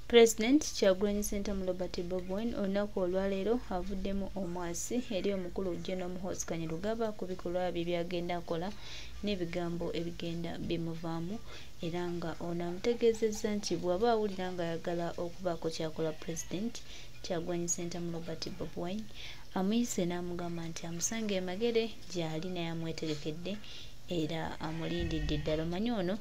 President Kyagulanyi Ssentamu Robert Bobi Wine olunaku olwaleero avuddemu omwasi eri omukulu General Muhoozi Kainerugaba ku bikolwa bye byagenda akola n'ebigambo ebigenda bimuvaamu, era nga ono amutegeezezza nti bw'aba awulira nga ayagala okubaako kyakola President Kyagulanyi Ssentamu Robert Bobi Wine amuyise n'amugamba nti amusange emagere gy'ali naye amwetegekedde era amulindidde ddala. Omanyi ono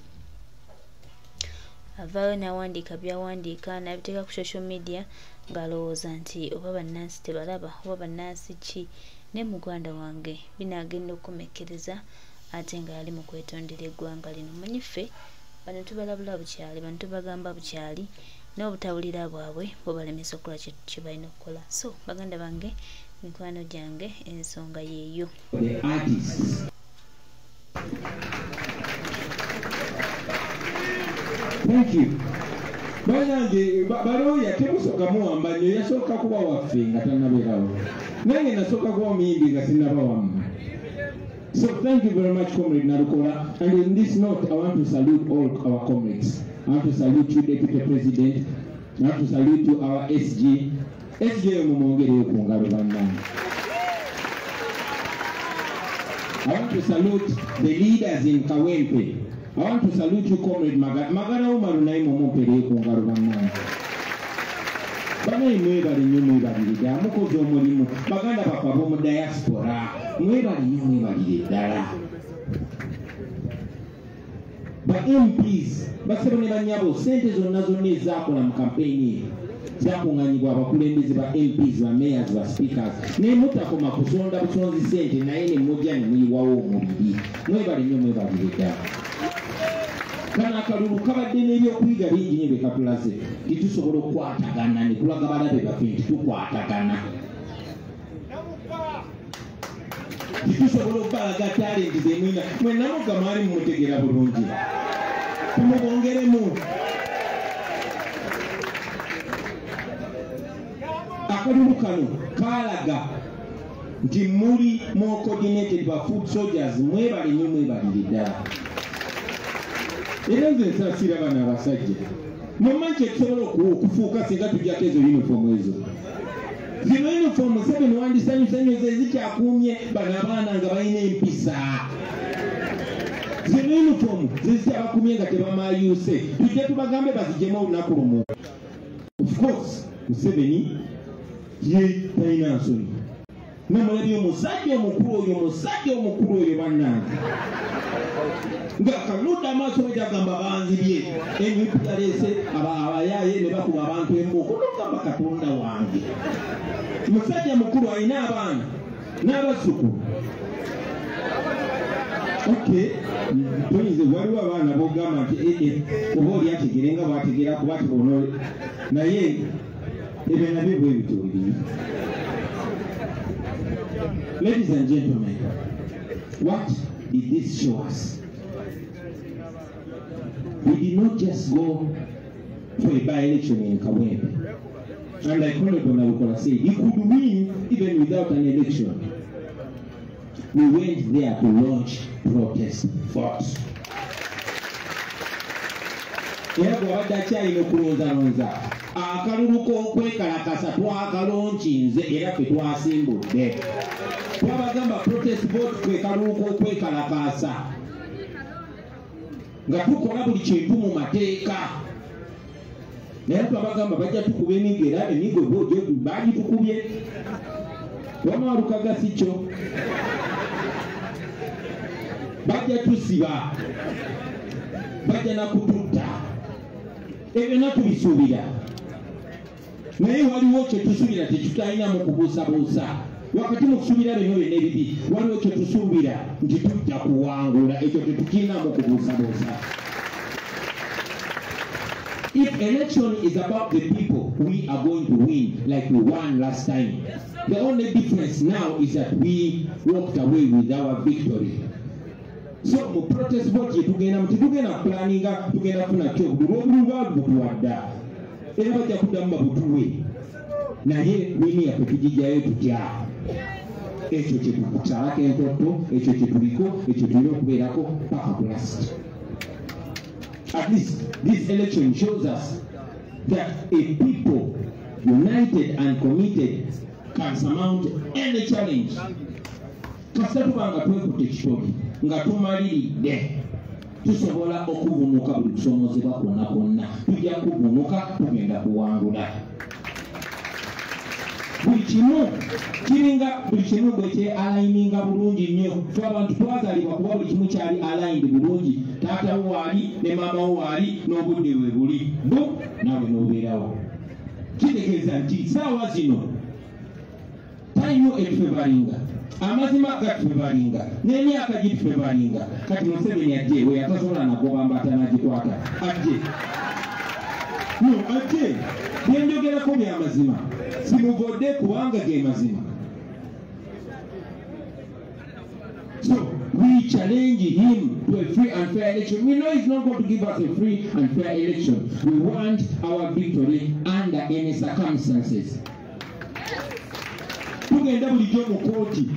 avaayo n'awandiika byawandiika n'abiteeka ku social media ng'alowooza nti oba bannansi tebalaba oba bannansi ki, ne muganda wange binaagenda okukomekkereza ate nga yali mu kwetondera eggwanga lino. Omanyi ffe bano tubalabula bukyali, bano tubagamba bukyali n'obutabulira bwabwe bwe balemesa okukola kye balina okukola. So baganda bange, mikwano gyange, ensonga yeeyo. Thank you. Banange baloya temusoka muwamba nnyo, yasooka kuba waffe nga tannabeerawo, nange nasooka kuba muyimbi nga sinnaba wamma. So thank you very much, Comrade Narukola. And in this note, I want to salute all our comrades. I want to salute you, Deputy President. I want to salute you, our SG. SG mumongere ku ngalo bannange. I want to salute the leaders in Kawempe. I want to salute you, Comrade Magara Umaru naye mumupere ku ngalo bannange. Banaye mwebale nnyo mwebalire ddala, mukoze omulimu. Baganda baffe ab'omu diaspora mwebale nnyo mwebalire ddala. Ba MPs basebo ne bannyabo ssente zonna ezaakola mu kampeyini zakuŋŋanyibwa abakulembeze ba MPs, ba mayors, ba speakers, naye mutakoma kusonda busonzi ssente naye ne mujja ne muyiwawo omubiri. Mwebale nnyo mwebalire ddala. Kano akalulu kabadde n'ebyokuyiga bingi nnyo bye katulaze, titusobola okukwatagana ne tulaga balabe baffe nti tukwatagana. Titusobola okubalaga talenti ze mwina. Mwenna mugga mwali mumutegeera bulungi, tumubongeremu. Akalulu kano kaalaga nti muli more coordinated ba food soldiers. Mwebale nnyo mwebalire ddala. Era nze nsaasira bano abasajja, mumanyi tusobola okufuuka singa tujjako ezo uniform ezo. Zino uniform 7 wandisanyusanyo ze zikyakuumye bano abaana nga balina empisa. Zino uniform ze zikyabakumye nga tebamayuuse, tujje tubagambe baziggyemu olunaku lumu. Of course Museveni ye talina nsonyi. Namulabye omusajja omukulu oyo bannange nga kanuda amaaso bwe gagamba banzibye enyupu yaleese abayaaye ne bakuba abantu embuuko nogamba Katonda wange. Musajja mukulu alina abaana n'abasuku. Okay, tuyinza waliwo abaana bogamba nti oba oli ategere nga bwategera kuba tibono, naye ebyo nabyo bwe bituli. Ladies and gentlemen, what did this show us? We did not just go for a by-election in Kawempe. And like Comrade Narukola said, he could win even without an election. We went there to launch protest force. Era bw'abadde akyalina okulonzalonza, akalulu k'okwekalakasa twakalonkinze era ffe twasimbudde. Twabagamba protest vote kwe kalulu k'okwekalakasa nga tukola buli kintu mu mateeka. Naye twabagamba bajja tukuba emigo, era emigo bagitukubye. Wamaalukaga si kyo, bajja tusiba, bajja nakututta. Ebyo natubisuubira, naye waliwo kye tusuubira tetutalinamu kubuusabuusa. Wakati mu kusuubira bino byonna ebibi waliwo kye tusuubira nti tujja kuwangula, ekyo tetukirinamu kubuusabuusa. If election is about the people, we are going to win like we won last time. The only difference now is that we walked away with our victory. So mu protest vote ye tugenda planninga tugenda kufuna kyo bulwa butuwadda era bajja kuddamu babutuwe, naye wini yaffe tugijjayo tutya. Ekyo kye tukusalako entoto, ekyo kye tuliko, ekyo tulina okubeerako paka ku last. At least this election shows us that a people united and committed can surmount any challenge. Kasita tubanga twekutte ekitoli nga tumaliridde tusobola okuvunuka buli kusomozebwa kwonna kwonna tujja kuvunuka tugenda kuwangula. Buli kimu kiringa buli kimu bwe ky'aligninga bulungi nnyo. Ffe abantu twazaalibwa kuba buli kimu kyali aligned bulungi. Taata wo waali ne maama wo waali n'obudde bwe buli bo nawe n'obeerawo. Kitegeeza nti saawa zino tayimu etufebalinga, amazima gatufebalinga, n'emyaka gitufebalinga. Kati Museveni ajje we yatasobola nagoba mbata n'agikwata ajje ajje byenjogerako by'amazima simuvodde kubanga ge mazima. So we challenge him to a free and fair election. We know he's not going to give us a free and fair election. We want our victory under any circumstances. Tugenda bulijjo mu kooti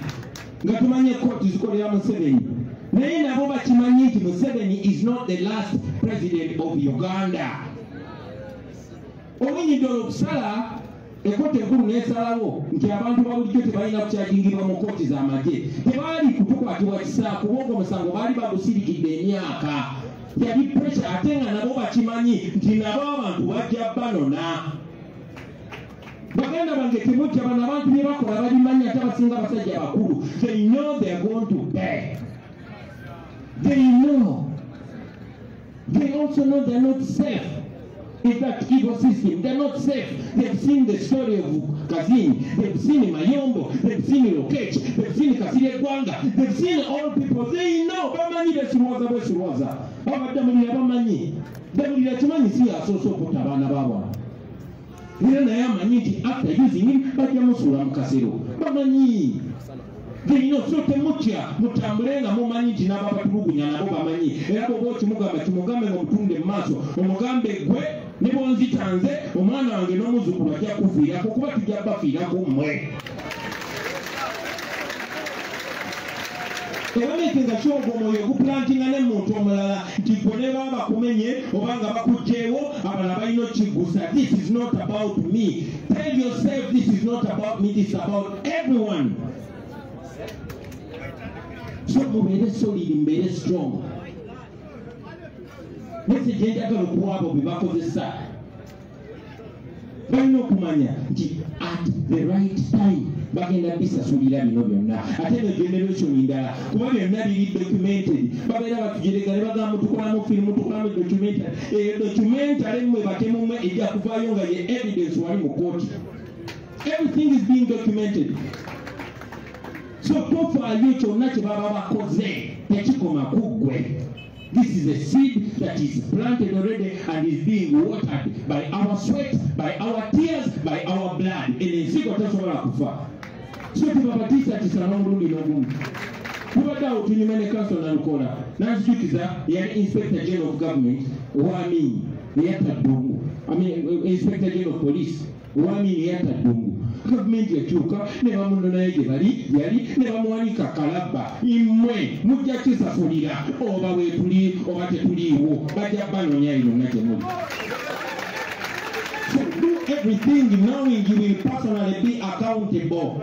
nga tumanye kooti zikolera Museveni, naye nabo bakimanyi nti Museveni is not the last president of Uganda. Obunyidde okusala ekooti enkulu n'esalawo nti abantu babulijjo tebalina kukyajingibwa mu kooti z'amagye. Tebaali kutukwatibwa kisaaku kuba ogwo omusango baali bagusirikidde emyaka. Yali pressure ate nga nabo bakimanyi nti nabo abantu bajja banona. Baganda bange temutya bano abantu bye bakola babimanyi ate abasinga abasajja bakulu. They know they are going to pay. They know. They also know they are not safe in that ecosystem. They are not safe. They've seen the story of Kazini. They've seen Mayombo. They've seen Lokech. They've seen Kasile Gwanga. They've seen all people. They know. Bamanyi besuwaza besuwaza. Abadamulira bamanyi. Damulira kimanyi si asoso okutta abaana baabwe. Era naye amanyi nti after using him bajja musuula mu kasero. Bamanyi. They know. So temutya mutambule nga mumanyi nti n'ababatulugunya nabo bamanyi. Era bw'oba okimugamba kimugambe ng'omutunde mu maaso. Omugambe gwe ne bw'onzitanze omwana wange n'omuzzukulu ajja kufiirako kuba tujja bafiirako mmwe. Ewaleetenga kyogo omwoyo oguplantinga ne muntu omulala nti gwe ne baba bakumenye oba nga bakugjeewo abalala balina okigusa. This is not about me. Tell yourself this is not about me, this is about everyone. So mubeere solid, mubeere strong. Message enjagala okuwa abo be bakozesa balina okumanya nti at the right time bagenda bisasulira bino byonna. Ate no generation ndala kuba byonna biri documented. Babeera batujerega ne bagamba tukolamu firimu tukolamu documentary. Eyo documentary mmwe batemu mmwe ejja kuvaayo nga ye evidence wali mu kooti. Everything is being documented. So tofaayo kyonna kye baba bakoze tekikoma kuggwe. This is a seed that is planted already and is being watered by our sweat, by our tears, by our blood. Ensigo tasobola kufa. So tubabatiisa tisana omulundi n'ogumu. Tubadde awo tunyuma ne Council Nalukola n'anzijukiza yali Inspector General of Government ow'Amin eyatta Ddungu. Inspector General of Police ow'Amin eyatta Ddungu. Gavumenti ekyuka ne bamunonayo gye bali yali ne bamuwanika kalabba. Mmwe mujja kisafulira oba weetuli oba tetuliiwo bajja banoonya yonna gye muli. So do everything knowing you will personally be accountable.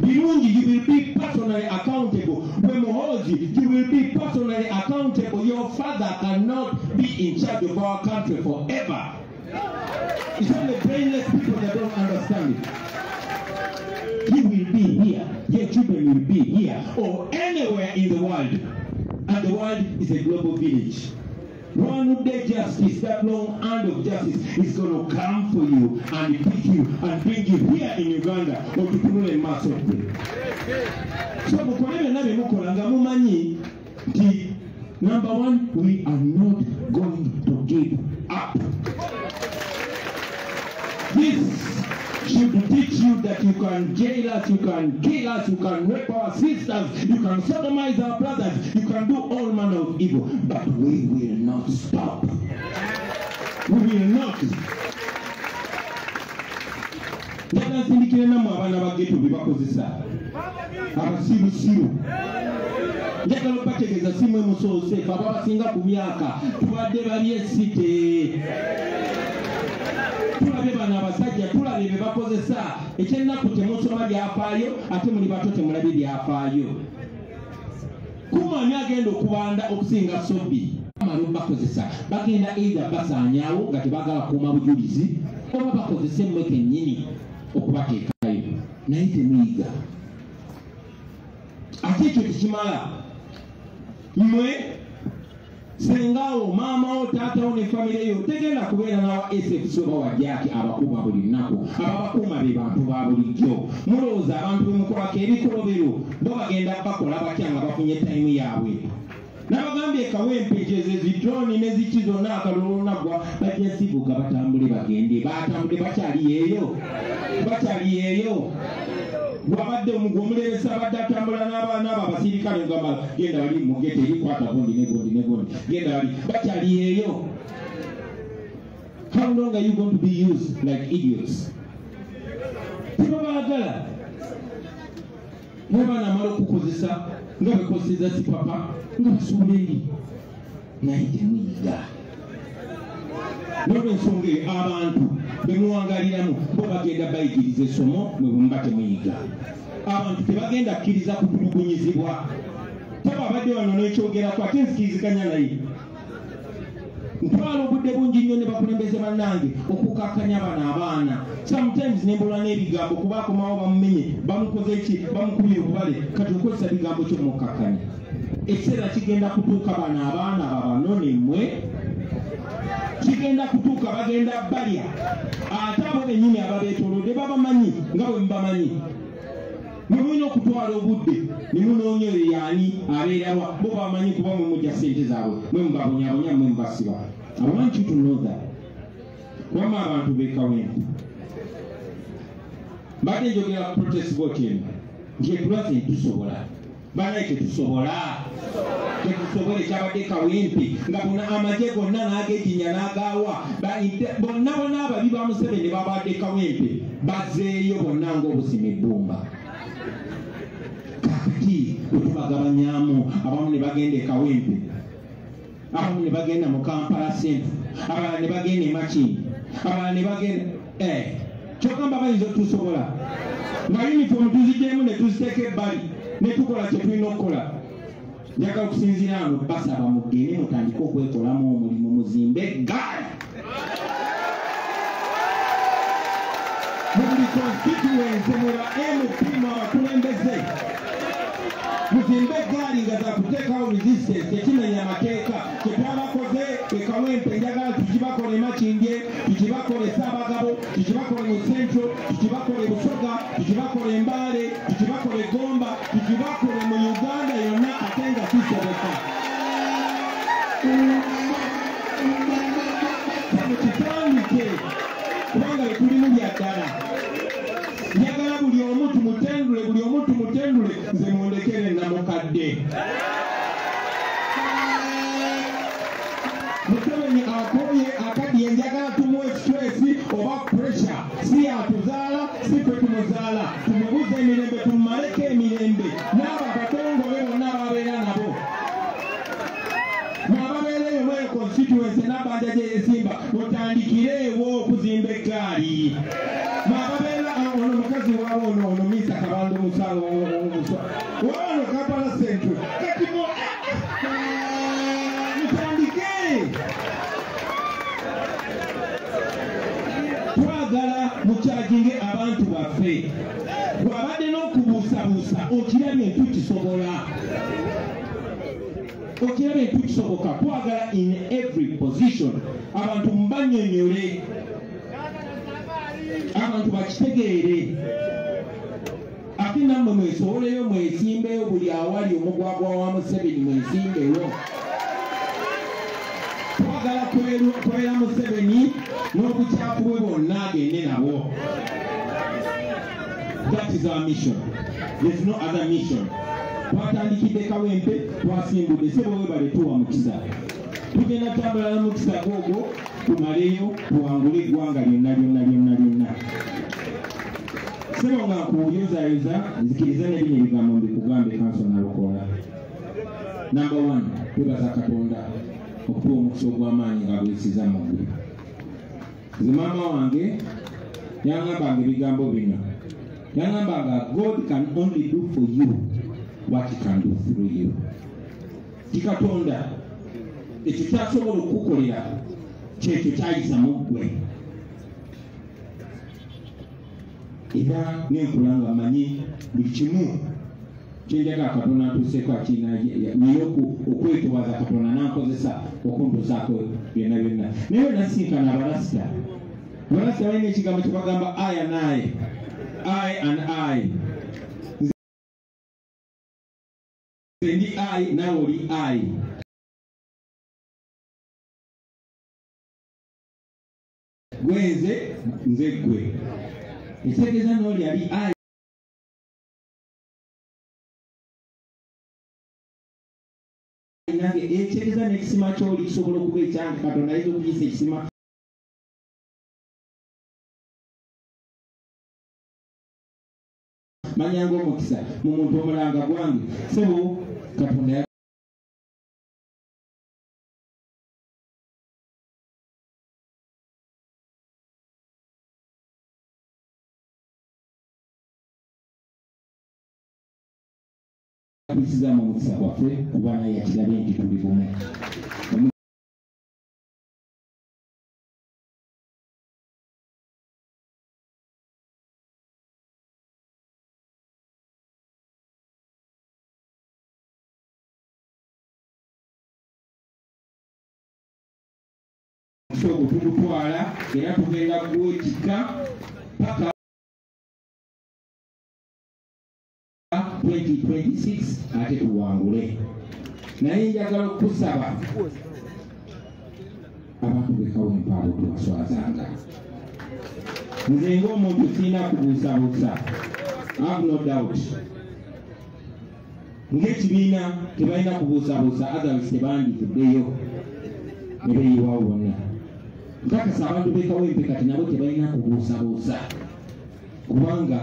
Birungi, you will be personally accountable. Bemohoji, you will be personally accountable. Your father cannot be in charge of our country forever. It's only brainless people that don't understand it. He will be here. Your children will be here or anywhere in the world. And the world is a global village. One day justice, that long hand of justice is going to come for you and pick you and bring you here in Uganda or to Punule Masokwe. So, mukolebe nabe mukola nga mumanyi nti number one, we are not going to give up. This should teach you that you can jail us, you can kill us, you can rape our sisters, you can sodomize our brothers, you can do all manner of evil. But we will not stop. We will not. Njagala nsindikire nammwe abaana ba ghetto bye bakozesa. Abasirusiru. Njagala okubategeeza si mmwe musoose, abo abasinga ku myaka tubadde bali esite. bye bakozesa ekyennaku temusoma byafaayo ate muli bato temulabi byafaayo kumanya agenda okubanda okusinga sobbi amalo bakozesa bagenda either basaanyaawo nga tebagala kuuma bujulizi oba bakozesa emmwe kennyini okubateekayo naye temuyiga ate ekyo tekimala mmwe sengawo maamawo taatawo ne famire yo tegenda kubeera nawa SFC oba wajjaki abakuuma buli nnaku ababakuuma be bantu ba bulijjo mulowooza abantu bemukolako ebikolobero bo bagenda bakola batya nga bafunye tayimu yaabwe nabagambye kawempejezo zidroni neziki zonna akalulu nagwa bajja sibuka batambule bagende batambule bakyali eyo wabadde omugwa omulebesa abadde atambula n'abaana abo abasirikale ngamba genda wali mugete erikwata gondi negondi genda wali bakyali eyo. How long are you going to be used like idiots? Tebabaagala n'abaana amala okukozesa nga bekozesa sipapa nga basuula eri naye temuyiga n'olwensonga eyo abantu bemuwangaliramu bo bagenda bayigiriza essomo mwe bwemuba temuyiga abantu tebagenda kukkiriza kutulugunyizibwa taba abadde wano n'ekyogerako ate nzikiriziganya naye ntwala obudde bungi nnyo ne bakulembeze bannange okukakkanya bano abaana sometimes nembulwa n'ebigambo kuba akomawo bamumenye bamukoze ki bamukubye obubale kati okozesa bigambo kyomukakkanya ekiseera kigenda kutuuka bano abaana babanone mmwe kigenda kutuuka bagenda balya ate abo bennyini ababeetoolodde babamanyi nga bwe mubamanyi mulina okutwala obudde ne munoonya oyo yaani abeerawa bo bamanyi kuba mwe mujja ssente zaabwe mwe mubabonyabonya mwe mubasiba. I want you to know that wama abantu bekawempe mbadde njogera ku protest vote eno nti etulaze ntusobola banaye tetusobola kyabadde kawempe nga bona amagye gonna n'agejinya n'agaawa bonna ababi ba Museveni babadde kawempe bazeeyo bonna ng'obusima ebbumba kakati wetubagabanyamu abamu ne bagenda e Kawempe abamu ne bagenda mu Kampala Central abalala ne bagenda e Makindi abalala ne bagenda kyogamba bayinza otusobola nga uniform tuzigyemu ne tuziteeka ebbali ne tukola kye tulina okukola. Njagala okusinziira ano basaba mugende mutandike okwekolamu omulimu muzimbe eggaali muli constituency mweba MP abakulembeze muzimbe eggaali nga zakuteekawo resistance ekimenya amateeka kyetwabakoze ekawempe njagala tukibakole Makindye tukibakole Ssaabagabo tukibakole mu Central tukibakole Busoga tukibakole Mbale tukibakole Gomba tukibakole mu Uganda yonna ate nga kisoboka. Kitandike kubanga betulimu bya ddala njagala buli omu tumutendule nze mundekere namukadde Museveni akoye akadye njagala tumuwe stress oba pressure si atuzaala si ffe tumuzaala tumubuze emirembe tumumaleko emirembe n'abo abatongole bonna ababeera nabo mwababeereyo mweyo constituency n'abanja gye yesimba mutandikireewo okuzimba eggaali mwababeera ono mukazi waabo ono Misa Kabanda omusawo wano Kampala Central kati mutandike twagala mukyaginge abantu baffe bw'abadde n'okubuusabuusa okirabye ntukisobola ntukisoboka twagala in every position abantu mbanyonyole abantu bakitegeere ate nammwe mwesoboleyo mwesimbeyo buli awali omugwagwa wa Museveni mwesimbeyo twagala kwera Museveni n'obukyafu bwe bonna agende nabo. That is our mission. There is no other mission. Twatandikidde Kawempe twasimbudde sebo webale tuwa mukisa tugenda tambula na mukisa gwogwo tumaleyo tuwangule eggwanga lyonna sebo nga nkuyozayoza nzikiriza nebino ebigambo mbikugambe kansona Lukola. Number 1 twebaza Katonda okutuwa omukisa ogw'amaanyi nga bwesiza muggwe. Nze maama wange yangamba ebigambo bino. Yangamba God can only do for you what he can do through you. Tikatonda ekyo kyasobola okukukolera kyekyo kyayisa mu ggwe. Era nenkulanga manyi buli kimu kyenjaga Katonda atuuseeko akina nina okwetowaza Katonda nankozesa okuntuusaako byonna byonna. Naye nasinkana abalasita balina ekigambo kye bagamba I and I. Nze ndi I nawe oli I. Gwe nze gwe. Ekitegeeza n'oli ali I. Nange ekitegeeza n'ekisima ky'oli kisobola okuba ekyange Katonda ayinza okuyisa ekisima. Manyanga omukisa mu muntu omulanga gwange sebo Katonda yakwisizaamu omukisa gwaffe kuba naye yakirabe nti tuli bumu. Tugutwala era tugenda gwetika paka 2026 ate tuwangule. Naye njagala okusaba abantu bekawempa abo tuwaswazanga. Nze ng'omuntu sirina kubuusabuusa. I have no doubt. Ng'ekibiina tebalina kubuusabuusa otherwise tebandituddeyo ne beeyiwawo bonna. Nkakasa abantu bekawempe kati nabo tebalina kubuusabuusa kubanga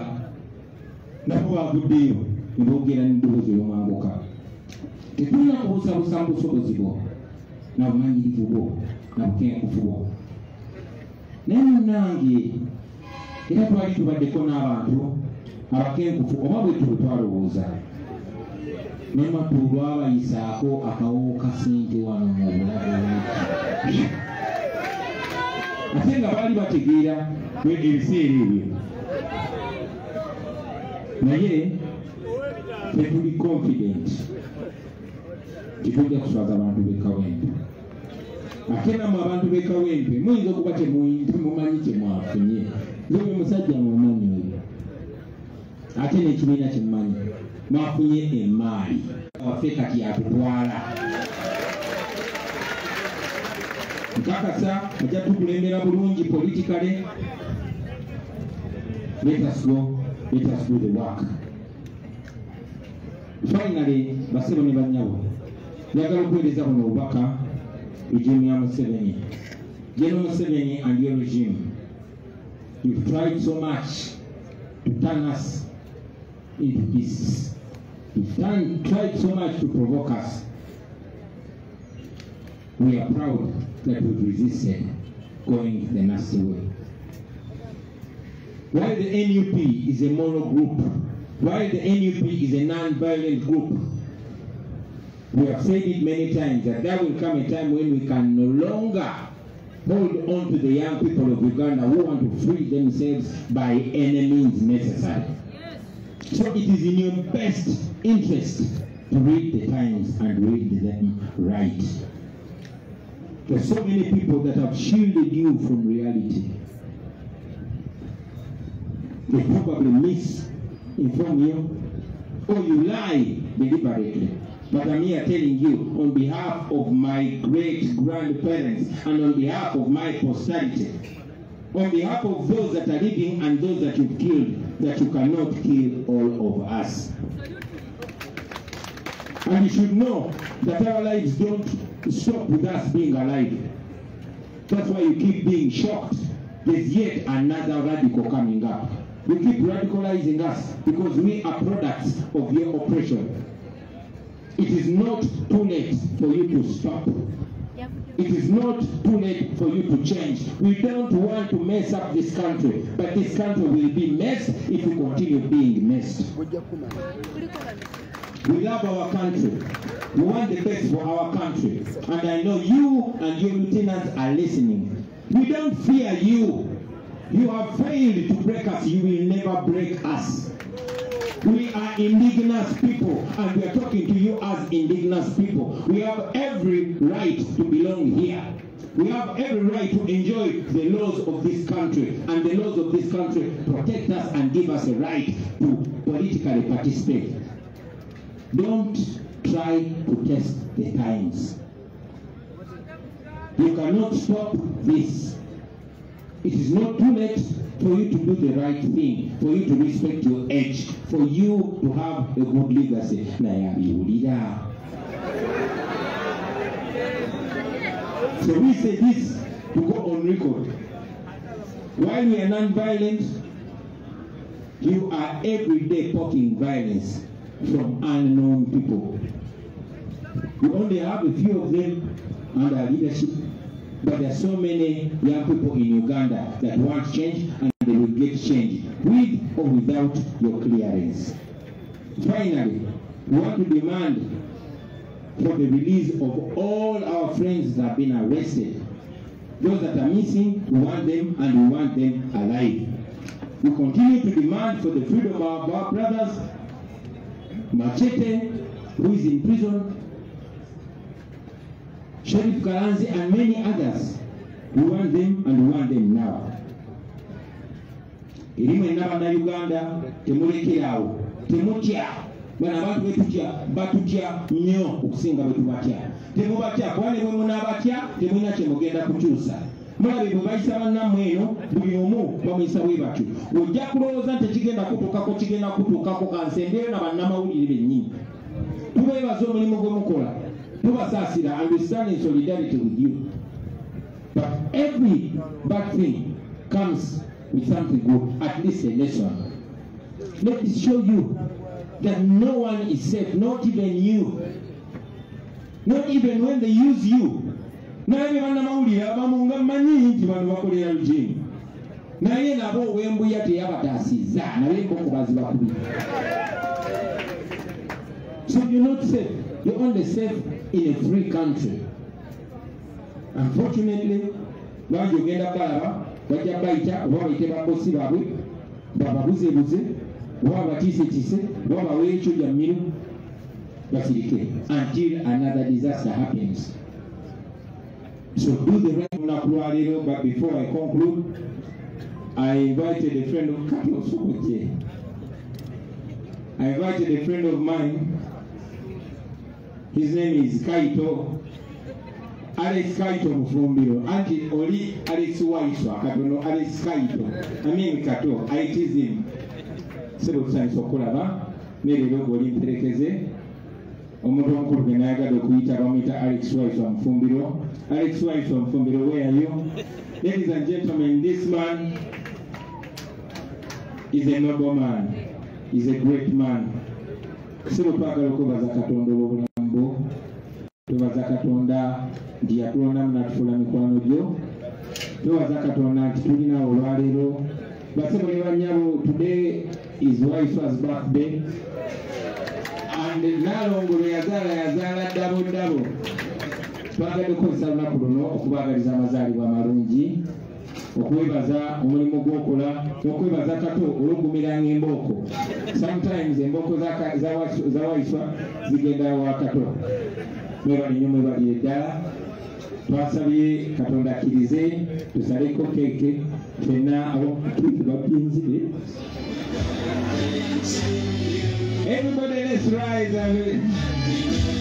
nabo bavuddeyo ne boogera n'eddoboozi ery'omwanguka. Tetulina kubuusabuusa mu busobozi bwo na bumanyirivu bwo na bukenkufu bwo. Naye munnange era twali tubaddeko n'abantu abakenkufu oba bwe tuwe twalowooza naye matu lwabayisaako akawo ka ssente wano mu bulabe ate nga baali bategeera ebiseera ebyo. Naye tetuli confident titujja kuswaza abantu b'ekawempe. Ate nammwe abantu b'ekawempe muyinza okuba temumanyi kye mwafunye. Nze musajja mumanyi oyo ate n'ekibiina kimumanyi mwafunye emaali waffe kati atutwala. Nkakasa ajja tukulembera bulungi politically. Let us do the work. Finally, basebo ne banyabo njagala okuweereza buno obubaka regime ya Museveni. General Museveni and your regime, you've tried so much to turn us into pieces. You've tried so much to provoke us. We are proud that we've resisted going the nasty way. While the NUP is a moral group, while the NUP is a non-violent group, we have said it many times that there will come a time when we can no longer hold on to the young people of Uganda who want to free themselves by any means necessary. So it is in your best interest to read the times and read them right. There are so many people that have shielded you from reality. They probably misinform you or you lie deliberately. But I'm here telling you on behalf of my great-grandparents and on behalf of my posterity, on behalf of those that are living and those that you've killed, that you cannot kill all of us. And you should know that our lives don't stop with us being alive. That's why you keep being shocked. There's yet another radical coming up. You keep radicalizing us because we are products of your oppression. It is not too late for you to stop. It is not too late for you to change. We don't want to mess up this country, but this country will be messed if we continue being messed. We love our country. We want the best for our country. And I know you and your lieutenants are listening. We don't fear you. You have failed to break us. You will never break us. We are indigenous people, and we are talking to you as indigenous people. We have every right to belong here. We have every right to enjoy the laws of this country, and the laws of this country protect us and give us a right to politically participate. Don't try to test the times. You cannot stop this. It is not too late for you to do the right thing, for you to respect your age, for you to have a good legacy. So we say this to go on record. While we are non-violent, you are every day poking violence from unknown people. We only have a few of them under leadership, but there are so many young people in Uganda that want change, and they will get change with or without your clearance. Finally, we want to demand for the release of all our friends that have been arrested. Those that are missing, we want them, and we want them alive. We continue to demand for the freedom of our brothers, Machete, who is in prison, Sheriff Kalanzi, and many others. We want them, and we want them now. Irimu n'abana Uganda temulekerawo, temutya. Bwana abantu batutya nnyo okusinga bwe tubatya. Temubatya kubanga bwe munaabatya temulina kye mugenda kukyusa. Mulabe bwe bayisa bannammwe eno buli omu bamuyisa bwe batyo. Ojja kulowooza nti kigenda kutuukako kansembeyo na bannamawulire bennyini. Tubeebaza omulimu gwe mukola. Tubasaasira, and we stand in solidarity with you. But every bad thing comes with something good, at least a lesson. Let me show you that no one is safe, not even you. Not even when they use you. Naye bannamawulire abamu nga mmanyi nti bano bakolera lujiini. Naye nabo ow'embuya teyabataasizza, naye mbokobazi bakubi. So you're not safe. You're only safe in a free country. Unfortunately, bangi ogenda balaba bajja bayita oba bayite babosi baabwe bababuzebuze oba batiisetiise oba bawe ekyo lya mmiru basirike until another disaster happens. So do the right lunaku lwa leero. But before I conclude, I invited a friend of mine. His name is Kaito. Alex Kaito Mufumbiro. Anti Oli Alex Waiswa. Katono Alex Kaito. I mean Kato. I tease him. Sebo Sani Sokolaba. Nere Logo Olimperekeze. Omuntu omukulu gwe nayagala okuyita bamuyita Alex Waiswa Mufumbiro. Alex Waiswa Mufumbiro, where are you? Ladies and gentlemen, this man is a noble man. He's a great man. Sebo twagala okwebaza Katonda olw'obulamu. Tubaza Katonda nti yatulondamu n'atufuula mikwano gyo. Tubaza Katonda nti tulina olwaleero. Basebo ne bannyabo, today is Waiswa's birthday. And Nalongolo yazaala ddabo. Twagadde okukozesa lunaku luno okubaagaliza amazaalibwa amalungi, okwebaza omulimu gw'okola, okwebaza Kato olw'okugumiranga embooko. Sometimes embooko za Waiswa zigenda wa Kato. Mwebali nnyo, mwebali eddala. Twasabye Katonda akkirize tusaleko keeke ffenna ab'okutuufu bapinzire. Everybody, let's rise.